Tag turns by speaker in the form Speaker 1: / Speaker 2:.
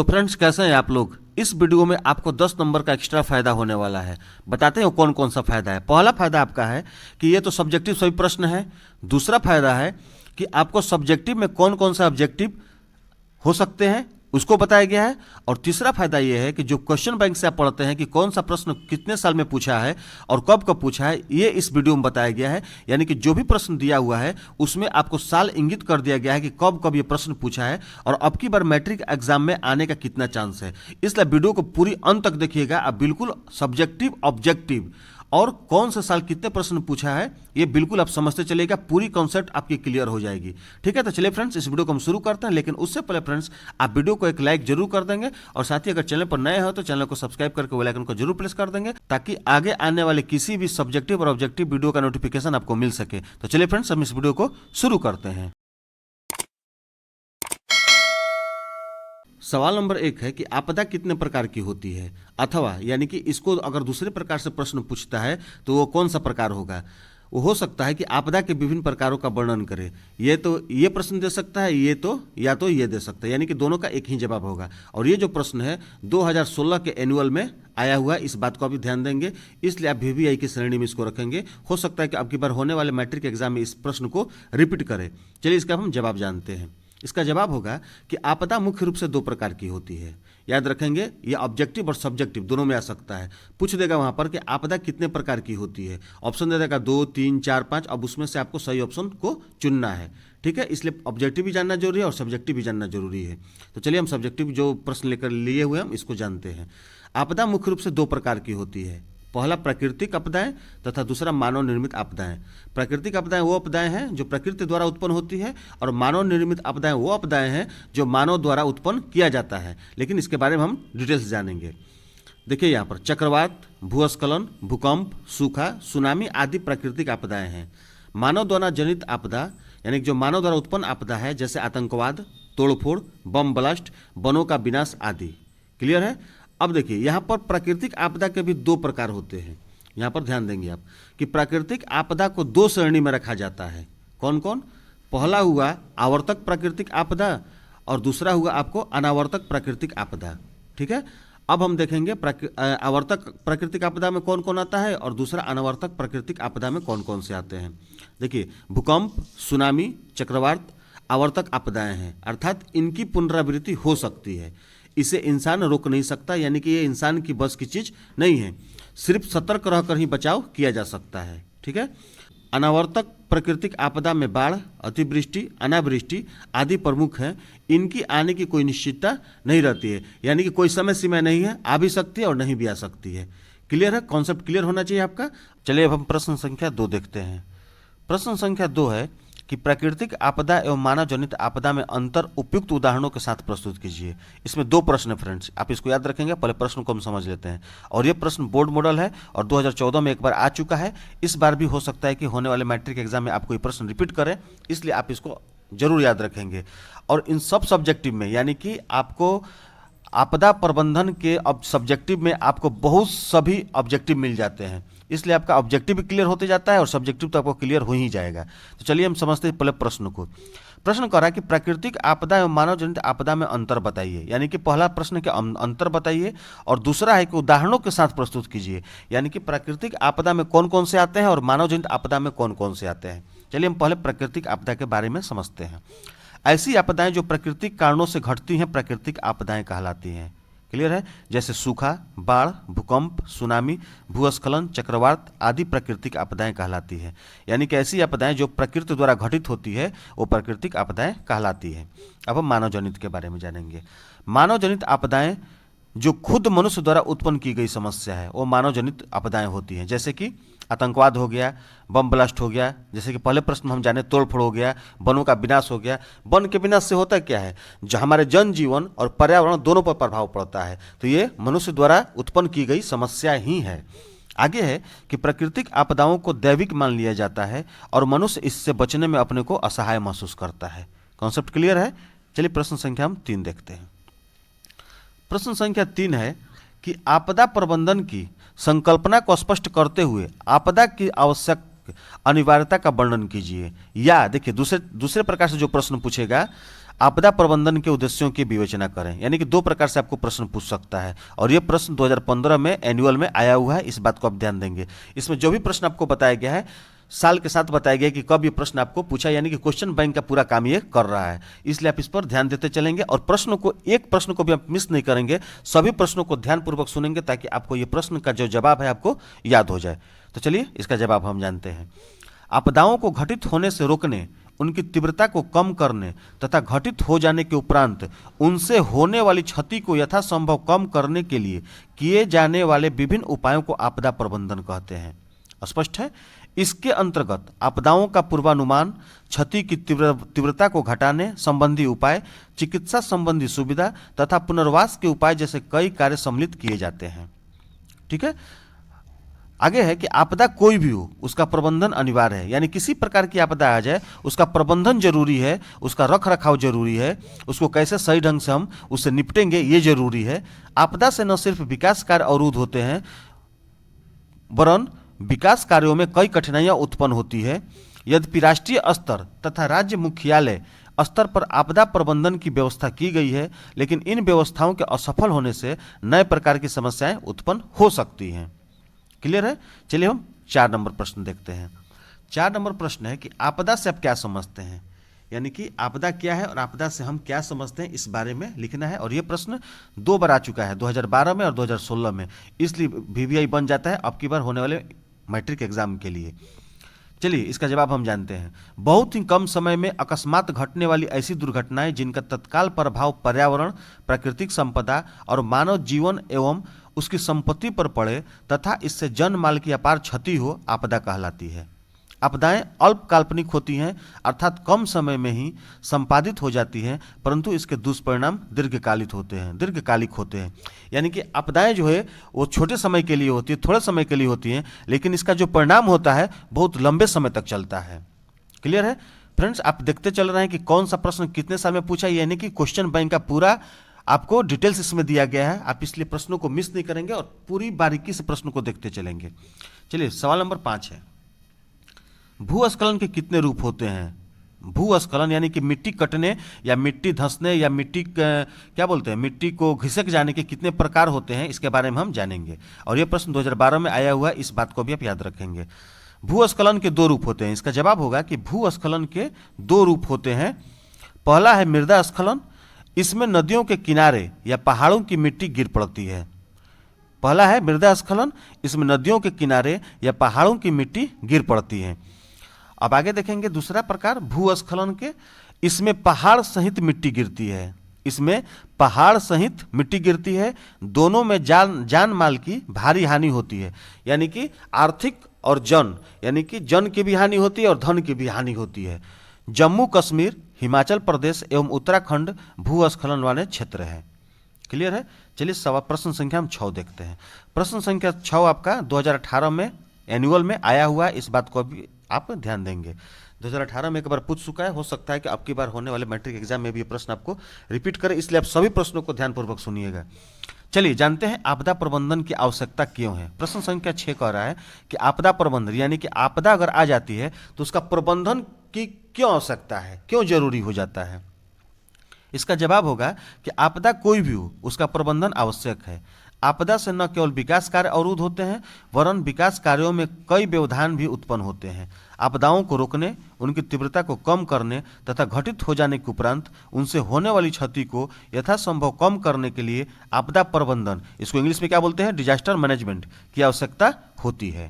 Speaker 1: तो फ्रेंड्स, कैसे हैं आप लोग। इस वीडियो में आपको 10 नंबर का एक्स्ट्रा फायदा होने वाला है। बताते हैं कौन कौन सा फायदा है। पहला फायदा आपका है कि ये तो सब्जेक्टिव सभी प्रश्न है। दूसरा फायदा है कि आपको सब्जेक्टिव में कौन कौन सा ऑब्जेक्टिव हो सकते हैं उसको बताया गया है। और तीसरा फायदा यह है कि जो क्वेश्चन बैंक से आप पढ़ते हैं कि कौन सा प्रश्न कितने साल में पूछा है और कब कब पूछा है, ये इस वीडियो में बताया गया है। यानी कि जो भी प्रश्न दिया हुआ है उसमें आपको साल इंगित कर दिया गया है कि कब कब ये प्रश्न पूछा है और अब की बार मैट्रिक एग्जाम में आने का कितना चांस है। इसलिए वीडियो को पूरी अंत तक देखिएगा। आप बिल्कुल सब्जेक्टिव, ऑब्जेक्टिव और कौन सा साल कितने प्रश्न पूछा है ये बिल्कुल आप समझते चलेगा। पूरी कॉन्सेप्ट आपकी क्लियर हो जाएगी। ठीक है, तो चलिए फ्रेंड्स, इस वीडियो को हम शुरू करते हैं। लेकिन उससे पहले फ्रेंड्स, आप वीडियो को एक लाइक जरूर कर देंगे और साथ ही अगर चैनल पर नए हो तो चैनल को सब्सक्राइब करके बेल आइकन को जरूर प्रेस कर देंगे ताकि आगे आने वाले किसी भी सब्जेक्टिव और ऑब्जेक्टिव वीडियो का नोटिफिकेशन आपको मिल सके। तो चलिए फ्रेंड्स, हम इस वीडियो को शुरू करते हैं। सवाल नंबर 1 है कि आपदा कितने प्रकार की होती है, अथवा यानी कि इसको अगर दूसरे प्रकार से प्रश्न पूछता है तो वो कौन सा प्रकार होगा। वो हो सकता है कि आपदा के विभिन्न प्रकारों का वर्णन करे। ये तो ये प्रश्न दे सकता है, ये तो या तो ये दे सकता है, यानी कि दोनों का एक ही जवाब होगा। और ये जो प्रश्न है 2016 के एनुअल में आया हुआ है, इस बात को अभी ध्यान देंगे। इसलिए आप VVI की श्रेणी में इसको रखेंगे। हो सकता है कि अब की बार होने वाले मैट्रिक एग्जाम में इस प्रश्न को रिपीट करें। चलिए इसका हम जवाब जानते हैं। इसका जवाब होगा कि आपदा मुख्य रूप से 2 प्रकार की होती है। याद रखेंगे, ये ऑब्जेक्टिव और सब्जेक्टिव दोनों में आ सकता है। पूछ देगा वहां पर कि आपदा कितने प्रकार की होती है, ऑप्शन दे देगा 2, 3, 4, 5। अब उसमें से आपको सही ऑप्शन को चुनना है। ठीक है, इसलिए ऑब्जेक्टिव भी जानना जरूरी है और सब्जेक्टिव भी जानना जरूरी है। तो चलिए हम सब्जेक्टिव जो प्रश्न लेकर लिए हुए हम इसको जानते हैं। आपदा मुख्य रूप से 2 प्रकार की होती है। पहला प्राकृतिक आपदाएं तथा दूसरा मानव निर्मित आपदाएं। प्राकृतिक आपदाएं वो आपदाएं हैं जो प्रकृति द्वारा उत्पन्न होती है और मानव निर्मित आपदाएं वो आपदाएं हैं जो मानव द्वारा उत्पन्न किया जाता है। लेकिन इसके बारे में हम डिटेल्स जानेंगे। देखिए यहाँ पर चक्रवात, भूस्खलन, भूकंप, सूखा, सुनामी आदि प्राकृतिक आपदाएं हैं। मानव द्वारा जनित आपदा यानी जो मानव द्वारा उत्पन्न आपदा है, जैसे आतंकवाद, तोड़फोड़, बम ब्लास्ट, वनों का विनाश आदि। क्लियर है। अब देखिए यहाँ पर प्राकृतिक आपदा के भी 2 प्रकार होते हैं। यहाँ पर ध्यान देंगे आप कि प्राकृतिक आपदा को 2 श्रेणी में रखा जाता है। कौन कौन? पहला हुआ आवर्तक प्राकृतिक आपदा और दूसरा हुआ आपको अनावर्तक प्राकृतिक आपदा। ठीक है, अब हम देखेंगे आवर्तक प्राकृतिक आपदा में कौन कौन आता है और दूसरा अनावर्तक प्राकृतिक आपदा में कौन कौन से आते हैं। देखिए, भूकंप, सुनामी, चक्रवात आवर्तक आपदाएं हैं, अर्थात इनकी पुनरावृत्ति हो सकती है। इसे इंसान रोक नहीं सकता, यानी कि ये इंसान की बस की चीज नहीं है। सिर्फ सतर्क रहकर ही बचाव किया जा सकता है। ठीक है। अनावर्तक प्राकृतिक आपदा में बाढ़, अतिवृष्टि, अनावृष्टि आदि प्रमुख हैं। इनकी आने की कोई निश्चितता नहीं रहती है, यानी कि कोई समय सीमा नहीं है, आ भी सकती है और नहीं भी आ सकती है। क्लियर है, कॉन्सेप्ट क्लियर होना चाहिए आपका। चलिए अब हम प्रश्न संख्या 2 देखते हैं। प्रश्न संख्या 2 है कि प्राकृतिक आपदा एवं मानव जनित आपदा में अंतर उपयुक्त उदाहरणों के साथ प्रस्तुत कीजिए। इसमें 2 प्रश्न है फ्रेंड्स, आप इसको याद रखेंगे। पहले प्रश्न को हम समझ लेते हैं। और ये प्रश्न बोर्ड मॉडल है और 2014 में एक बार आ चुका है। इस बार भी हो सकता है कि होने वाले मैट्रिक एग्जाम में आपको ये प्रश्न रिपीट करें, इसलिए आप इसको जरूर याद रखेंगे। और इन सब सब्जेक्टिव में, यानी कि आपको आपदा प्रबंधन के अब सब्जेक्टिव में आपको बहुत सभी ऑब्जेक्टिव मिल जाते हैं, इसलिए आपका ऑब्जेक्टिव भी क्लियर होते जाता है और सब्जेक्टिव तो आपको क्लियर हो ही जाएगा। तो चलिए हम समझते हैं पहले प्रश्न को। प्रश्न कह रहा है कि प्राकृतिक आपदा एवं मानव जनित आपदा में अंतर बताइए। यानी कि पहला प्रश्न के अंतर बताइए और दूसरा है कि उदाहरणों के साथ प्रस्तुत कीजिए। यानी कि प्राकृतिक आपदा में कौन कौन से आते हैं और मानव जनित आपदा में कौन कौन से आते हैं। चलिए हम पहले प्राकृतिक आपदा के बारे में समझते हैं। ऐसी आपदाएं जो प्राकृतिक कारणों से घटती हैं प्राकृतिक आपदाएं कहलाती हैं। क्लियर है। जैसे सूखा, बाढ़, भूकंप, सुनामी, भूस्खलन, चक्रवात आदि प्राकृतिक आपदाएं कहलाती है। यानी कि ऐसी आपदाएं जो प्रकृति द्वारा घटित होती है वो प्राकृतिक आपदाएं कहलाती है। अब हम मानव जनित के बारे में जानेंगे। मानव जनित आपदाएं जो खुद मनुष्य द्वारा उत्पन्न की गई समस्या है वो मानव जनित आपदाएं होती हैं। जैसे कि आतंकवाद हो गया, बम ब्लास्ट हो गया, जैसे कि पहले प्रश्न में हम जाने तोड़फोड़ हो गया, वनों का विनाश हो गया। वन के विनाश से होता क्या है, जो हमारे जनजीवन और पर्यावरण दोनों पर प्रभाव पड़ता है। तो ये मनुष्य द्वारा उत्पन्न की गई समस्या ही है। आगे है कि प्राकृतिक आपदाओं को दैविक मान लिया जाता है और मनुष्य इससे बचने में अपने को असहाय महसूस करता है। कॉन्सेप्ट क्लियर है। चलिए प्रश्न संख्या हम 3 देखते हैं। प्रश्न संख्या 3 है कि आपदा प्रबंधन की संकल्पना को स्पष्ट करते हुए आपदा की आवश्यक अनिवार्यता का वर्णन कीजिए। या देखिए दूसरे प्रकार से जो प्रश्न पूछेगा, आपदा प्रबंधन के उद्देश्यों की विवेचना करें। यानी कि दो प्रकार से आपको प्रश्न पूछ सकता है और ये प्रश्न 2015 में एनुअल में आया हुआ है, इस बात को आप ध्यान देंगे। इसमें जो भी प्रश्न आपको बताया गया है साल के साथ बताया गया कि कब ये प्रश्न आपको पूछा, यानी कि क्वेश्चन बैंक का पूरा काम ये कर रहा है, इसलिए आप इस पर ध्यान देते चलेंगे और प्रश्नों को, एक प्रश्न को भी आप मिस नहीं करेंगे, सभी प्रश्नों को ध्यानपूर्वक सुनेंगे ताकि आपको ये प्रश्न का जो जवाब है आपको याद हो जाए। तो चलिए इसका जवाब हम जानते हैं। आपदाओं को घटित होने से रोकने, उनकी तीव्रता को कम करने तथा घटित हो जाने के उपरांत उनसे होने वाली क्षति को यथासंभव कम करने के लिए किए जाने वाले विभिन्न उपायों को आपदा प्रबंधन कहते हैं। स्पष्ट है? इसके अंतर्गत आपदाओं का पूर्वानुमान, क्षति की तीव्रता को घटाने संबंधी उपाय, चिकित्सा संबंधी सुविधा तथा पुनर्वास के उपाय जैसे कई कार्य सम्मिलित किए जाते हैं। ठीक है, आगे है कि आपदा कोई भी हो उसका प्रबंधन अनिवार्य है। यानी किसी प्रकार की आपदा आ जाए उसका प्रबंधन जरूरी है, उसका रख रखाव जरूरी है, उसको कैसे सही ढंग से हम उससे निपटेंगे ये जरूरी है। आपदा से न सिर्फ विकास कार्य अवरुद्ध होते हैं वरन विकास कार्यों में कई कठिनाइयां उत्पन्न होती है। यद्यपि राष्ट्रीय स्तर तथा राज्य मुख्यालय स्तर पर आपदा प्रबंधन की व्यवस्था की गई है, लेकिन इन व्यवस्थाओं के असफल होने से नए प्रकार की समस्याएं उत्पन्न हो सकती हैं। क्लियर है? चलिए हम 4 नंबर प्रश्न देखते हैं। 4 नंबर प्रश्न है कि आपदा से आप क्या समझते हैं, यानी कि आपदा क्या है और आपदा से हम क्या समझते हैं, इस बारे में लिखना है। और ये प्रश्न 2 बार आ चुका है, 2012 में और 2016 में, इसलिए VVI बन जाता है अब की बार होने वाले मैट्रिक एग्जाम के लिए। चलिए इसका जवाब हम जानते हैं। बहुत ही कम समय में अकस्मात घटने वाली ऐसी दुर्घटनाएं जिनका तत्काल प्रभाव पर्यावरण, प्राकृतिक संपदा और मानव जीवन एवं उसकी संपत्ति पर पड़े तथा इससे जन माल की अपार क्षति हो, आपदा कहलाती है। आपदाएं अल्प काल्पनिक होती हैं, अर्थात कम समय में ही संपादित हो जाती हैं, परंतु इसके दुष्परिणाम दीर्घकालिक होते हैं। यानी कि आपदाएं जो है वो छोटे समय के लिए होती है, थोड़े समय के लिए होती हैं, लेकिन इसका जो परिणाम होता है बहुत लंबे समय तक चलता है। क्लियर है फ्रेंड्स? आप देखते चल रहे हैं कि कौन सा प्रश्न कितने साल में पूछा, यानी कि क्वेश्चन बैंक का पूरा आपको डिटेल्स इसमें दिया गया है, आप इसलिए प्रश्नों को मिस नहीं करेंगे और पूरी बारीकी से प्रश्नों को देखते चलेंगे। चलिए सवाल नंबर 5 है, भूस्खलन के कितने रूप होते हैं? भूस्खलन यानी कि मिट्टी कटने या मिट्टी धंसने या मिट्टी क्या बोलते हैं, मिट्टी को घिसक जाने के कितने प्रकार होते हैं, इसके बारे में हम जानेंगे। और यह प्रश्न 2012 में आया हुआ है, इस बात को भी आप याद रखेंगे। भूस्खलन के 2 रूप होते हैं। इसका जवाब होगा कि भूस्खलन के 2 रूप होते हैं। पहला है मृदा स्खलन, इसमें नदियों के किनारे या पहाड़ों की मिट्टी गिर पड़ती है। पहला है मृदा स्खलन, इसमें नदियों के किनारे या पहाड़ों की मिट्टी गिर पड़ती है। अब आगे देखेंगे दूसरा प्रकार भूस्खलन के, इसमें पहाड़ सहित मिट्टी गिरती है। इसमें पहाड़ सहित मिट्टी गिरती है, दोनों में जान माल की भारी हानि होती है। यानी कि आर्थिक और जन, यानी कि जन की भी हानि होती है और धन की भी हानि होती है। जम्मू कश्मीर, हिमाचल प्रदेश एवं उत्तराखंड भूस्खलन वाले क्षेत्र है। क्लियर है? चलिए प्रश्न संख्या हम 6 देखते हैं। प्रश्न संख्या 6 आपका 2018 में एनुअल में आया हुआ है, इस बात को भी आप ध्यान देंगे। 2018 में एक बार पूछ चुका है, हो सकता है कि अब की बार होने वाले मैट्रिक एग्जाम में भी ये प्रश्न आपको रिपीट करे, इसलिए आप सभी प्रश्नों को ध्यानपूर्वक सुनिएगा। चलिए जानते हैं आपदा प्रबंधन की आवश्यकता क्यों है। प्रश्न संख्या 6 कह रहा है कि आपदा प्रबंधन यानी कि आपदा अगर आ जाती है तो उसका प्रबंधन की क्यों आवश्यकता है, क्यों जरूरी हो जाता है। इसका जवाब होगा कि आपदा कोई भी हो उसका प्रबंधन आवश्यक है। आपदा से न केवल विकास कार्य अवरुद्ध होते हैं वरन विकास कार्यों में कई व्यवधान भी उत्पन्न होते हैं। आपदाओं को रोकने, उनकी तीव्रता को कम करने तथा घटित हो जाने के उपरांत उनसे होने वाली क्षति को यथासंभव कम करने के लिए आपदा प्रबंधन, इसको इंग्लिश में क्या बोलते हैं, डिजास्टर मैनेजमेंट की आवश्यकता होती है।